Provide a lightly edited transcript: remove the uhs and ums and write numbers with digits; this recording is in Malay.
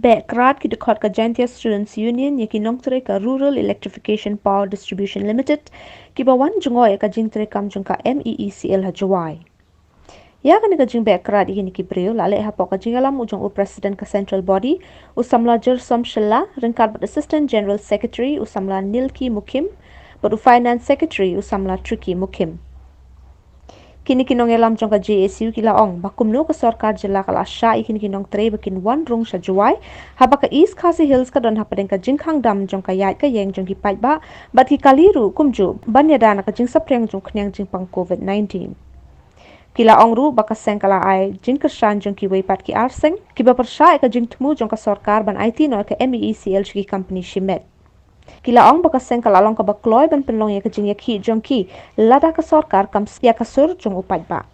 Bekrat ki dekat ka Jantia Students Union ye ki nongtre ka Rural Electrification Power Distribution Limited ki bawan jungoy ka jingtre kam jung ka MEECL hajawai. Ya kan ka jing Bekrat ye ni ki breu lale ha pok ka jingalam ujung u president ka central body usamla Jersom Shella ringkat assistant general secretary usamla Nilki Mukim but finance secretary usamla Triki Mukim. Kini kinong elam jong ka JSU kila ong bakumno ka sarkar jila kala sha ikini kinong tre bakin wan rung sa juwai haba ka East Khasi Hills ka don hapadeng ka jingkhang dam jong ka yat ka yeng jong ki pait ba bat ki kaliru kumju banyada na ka jing sapreng jong knyang jing pang COVID-19 kila ong ru baka seng kala ai jing ka shan jong ki wei pat ki arseng ki ba persha ka jing tmu jong ka sarkar ban IT no ka MEECL ki company Shimet Kila ong baka seng kalalong ka bakloy ban penlong ya ka jing ya ki jong ki lada ka sarkar kam ya ka sur jong upat ba